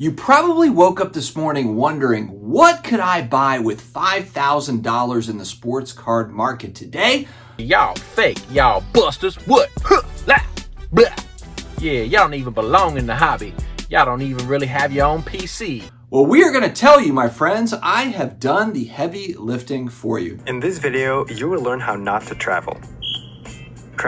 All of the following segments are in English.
You probably woke up this morning wondering, what could I buy with $5,000 in the sports card market today? Y'all fake, y'all busters. What? Huh, blah, blah. Yeah, y'all don't even belong in the hobby. Y'all don't even really have your own PC. Well, we are going to tell you, my friends, I have done the heavy lifting for you. In this video, you will learn how not to travel.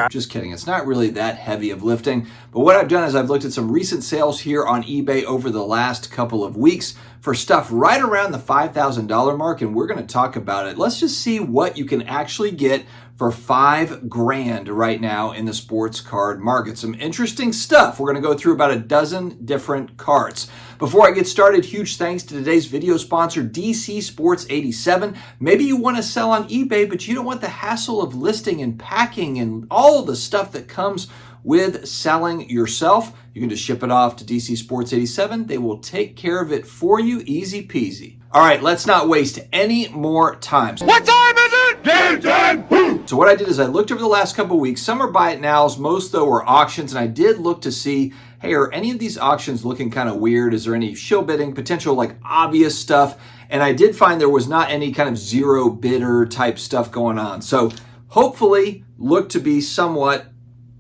Just kidding. It's not really that heavy of lifting. But what I've done is I've looked at some recent sales here on eBay over the last couple of weeks for stuff right around the $5,000 mark, and we're going to talk about it. Let's just see what you can actually get for $5,000 right now in the sports card market. Some interesting stuff. We're going to go through about a dozen different cards. Before I get started, huge thanks to today's video sponsor, DC Sports 87. Maybe you want to sell on eBay, but you don't want the hassle of listing and packing and all the stuff that comes with selling yourself. You can just ship it off to DC Sports 87. They will take care of it for you, easy peasy. All right, let's not waste any more time. What time is it? Game time! So what I did is I looked over the last couple of weeks. Some are buy it nows, most though were auctions, and I did look to see, hey, are any of these auctions looking kind of weird? Is there any shill bidding, potential like obvious stuff? And I did find there was not any kind of zero bidder type stuff going on. So hopefully look to be somewhat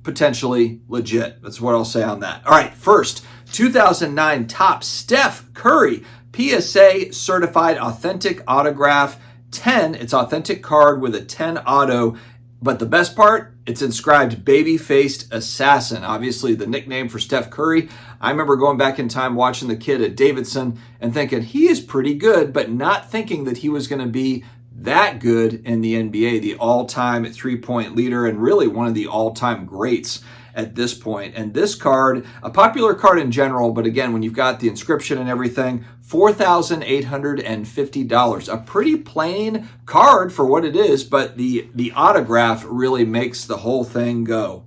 potentially legit. That's what I'll say on that. All right, first, 2009 Topps Steph Curry PSA certified authentic autograph 10. It's authentic card with a 10 auto, but the best part, it's inscribed baby-faced assassin. Obviously the nickname for Steph Curry. I remember going back in time watching the kid at Davidson and thinking he is pretty good, but not thinking that he was going to be that good in the NBA, the all-time three-point leader and really one of the all-time greats at this point. And this card, a popular card in general, but again, when you've got the inscription and everything, $4,850. A pretty plain card for what it is, but the autograph really makes the whole thing go.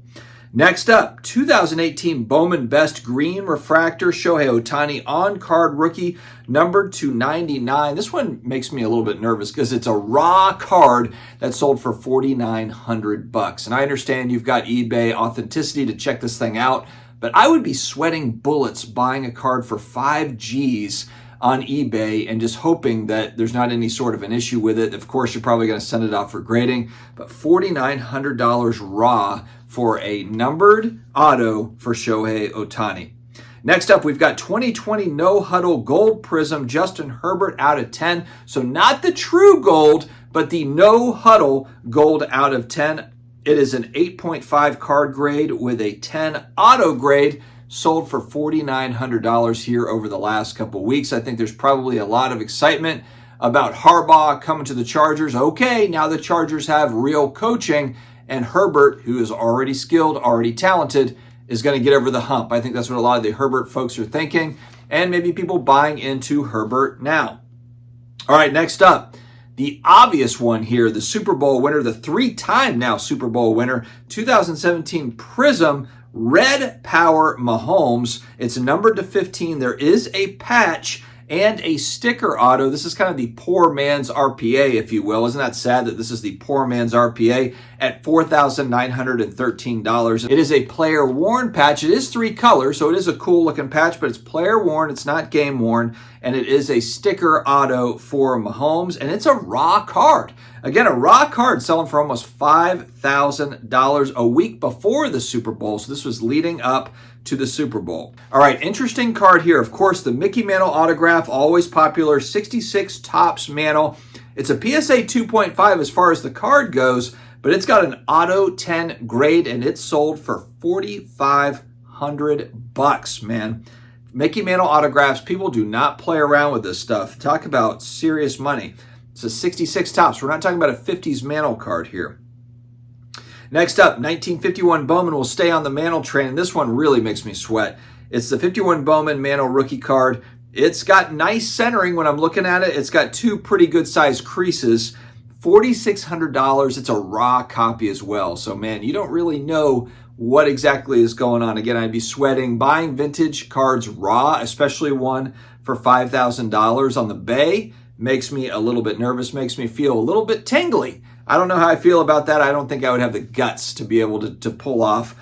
Next up, 2018 Bowman Best Green Refractor Shohei Ohtani on-card rookie, numbered to 99. This one makes me a little bit nervous because it's a raw card that sold for $4,900. And I understand you've got eBay authenticity to check this thing out, but I would be sweating bullets buying a card for 5 G's on eBay and just hoping that there's not any sort of an issue with it. Of course, you're probably going to send it out for grading, but $4,900 raw for a numbered auto for Shohei Ohtani. Next up, we've got 2020 No Huddle Gold Prism Justin Herbert out of 10. So not the true gold, but the No Huddle Gold out of 10. It is an 8.5 card grade with a 10 auto grade, sold for $4,900 here over the last couple weeks. I think there's probably a lot of excitement about Harbaugh coming to the Chargers. Okay, now the Chargers have real coaching, and Herbert, who is already skilled, already talented, is going to get over the hump. I think that's what a lot of the Herbert folks are thinking, and maybe people buying into Herbert now. All right, next up, the obvious one here, the Super Bowl winner, the 3-time now Super Bowl winner, 2017 Prism Red Power Mahomes. It's numbered to 15. There is a patch and a sticker auto. This is kind of the poor man's RPA, if you will. Isn't that sad that this is the poor man's RPA at $4,913? It is a player worn patch. It is 3 colors, so it is a cool looking patch, but it's player worn. It's not game worn. And it is a sticker auto for Mahomes, and it's a raw card. Again, a raw card selling for almost $5,000 a week before the Super Bowl. So this was leading up to the Super Bowl. All right, interesting card here. Of course, the Mickey Mantle autograph, always popular, 66 Topps Mantle. It's a PSA 2.5 as far as the card goes, but it's got an auto 10 grade, and it's sold for $4,500, man. Mickey Mantle autographs, people do not play around with this stuff. Talk about serious money. It's a 66 Topps. We're not talking about a 50s Mantle card here. Next up, 1951 Bowman. Will stay on the Mantle train, and this one really makes me sweat. It's the 51 Bowman Mantle rookie card. It's got nice centering when I'm looking at it. It's got 2 pretty good sized creases. $4,600. It's a raw copy as well. So, man, you don't really know what exactly is going on. Again, I'd be sweating buying vintage cards raw, especially one for $5,000 on the Bay. Makes me a little bit nervous, makes me feel a little bit tingly. I don't know how I feel about that. I don't think I would have the guts to be able to pull off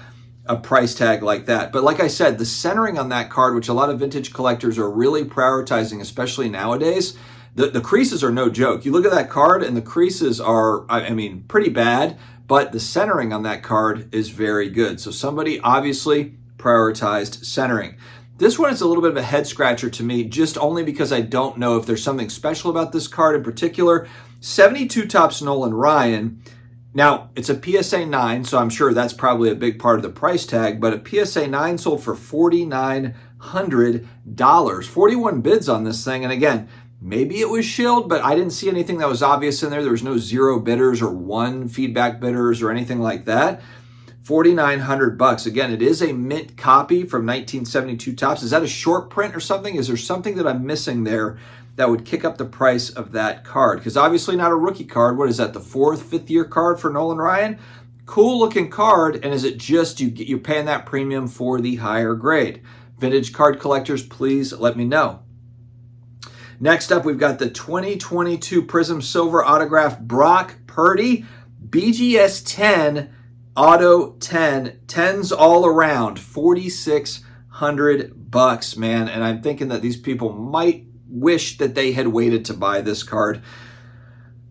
a price tag like that. But like I said, the centering on that card, which a lot of vintage collectors are really prioritizing, especially nowadays, the creases are no joke. You look at that card and the creases are, I mean, pretty bad, but the centering on that card is very good. So somebody obviously prioritized centering. This one is a little bit of a head scratcher to me, just only because I don't know if there's something special about this card in particular. 72 Topps Nolan Ryan. Now, it's a PSA 9, so I'm sure that's probably a big part of the price tag, but a PSA 9 sold for $4,900. 41 bids on this thing, and again, maybe it was shilled, but I didn't see anything that was obvious in there. There was no 0 bidders or 1 feedback bidders or anything like that. $4,900. Again, it is a mint copy from 1972 Topps. Is that a short print or something? Is there something that I'm missing there that would kick up the price of that card? Because obviously not a rookie card. What is that, the 4th, 5th year card for Nolan Ryan? Cool looking card, and is it just you're paying that premium for the higher grade? Vintage card collectors, please let me know. Next up, we've got the 2022 Prism Silver Autograph Brock Purdy, BGS 10, Auto 10, 10s all around, $4,600, man. And I'm thinking that these people might wish that they had waited to buy this card.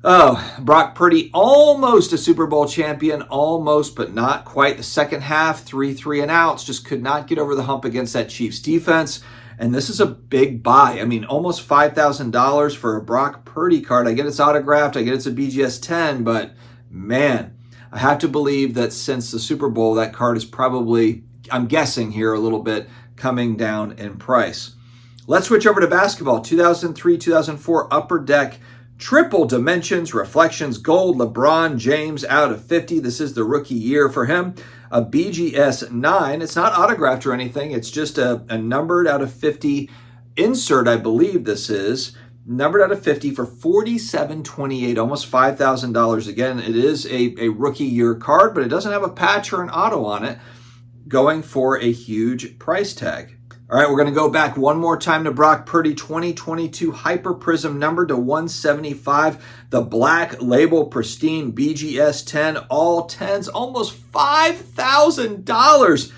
Oh, Brock Purdy, almost a Super Bowl champion, almost, but not quite. The second half, 3 and outs, just could not get over the hump against that Chiefs defense. And this is a big buy. I mean, almost $5,000 for a Brock Purdy card. I get it's autographed, I get it's a BGS 10, but man, I have to believe that since the Super Bowl, that card is probably, I'm guessing here a little bit, coming down in price. Let's switch over to basketball. 2003-2004 Upper Deck Triple Dimensions Reflections Gold LeBron James out of 50. This is the rookie year for him. A BGS 9. It's not autographed or anything. It's just a numbered out of 50 insert, I believe this is. Numbered out of 50 for $4,728, almost $5,000. Again, it is a rookie year card, but it doesn't have a patch or an auto on it, going for a huge price tag. All right, we're going to go back one more time to Brock Purdy, 2022 Hyper Prism, numbered to 175. The black label pristine BGS 10, all 10s, almost $5,000.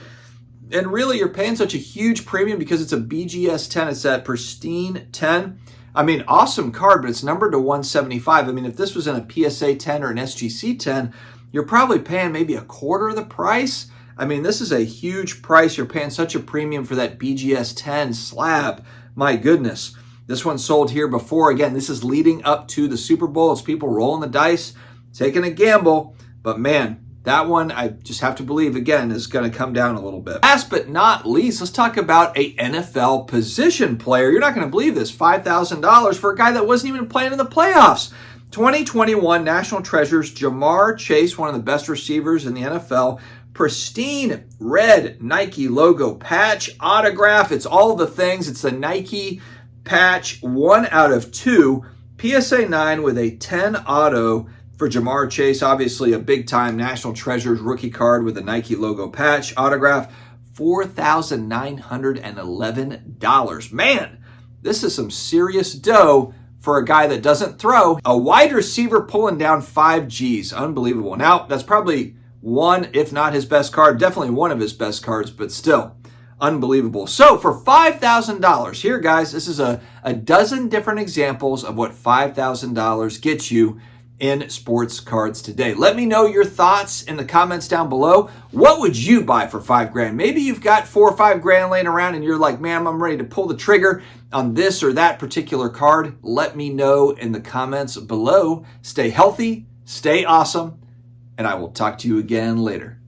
And really, you're paying such a huge premium because it's a BGS 10. It's that pristine 10. I mean, awesome card, but it's numbered to 175. I mean, if this was in a PSA 10 or an SGC 10, you're probably paying maybe a quarter of the price. I mean, this is a huge price. You're paying such a premium for that BGS 10 slab. My goodness. This one sold here before. Again, this is leading up to the Super Bowl. It's people rolling the dice, taking a gamble. But man, that one, I just have to believe, again, is going to come down a little bit. Last but not least, let's talk about a NFL position player. You're not going to believe this. $5,000 for a guy that wasn't even playing in the playoffs. 2021 National Treasures, Jamar Chase, one of the best receivers in the NFL. Pristine red Nike logo patch, autograph. It's all the things. It's the Nike patch, 1 out of 2. PSA 9 with a 10 auto for Jamar Chase. Obviously a big-time National Treasures rookie card with a Nike logo patch, autograph, $4,911. Man, this is some serious dough for a guy that doesn't throw. A wide receiver pulling down 5 Gs. Unbelievable. Now, that's probably one, if not his best card, definitely one of his best cards, but still unbelievable. So for $5,000, here guys, this is a dozen different examples of what $5,000 gets you in sports cards today. Let me know your thoughts in the comments down below. What would you buy for $5,000? Maybe you've got $4 or $5,000 laying around and you're like, man, I'm ready to pull the trigger on this or that particular card. Let me know in the comments below. Stay healthy, stay awesome, and I will talk to you again later.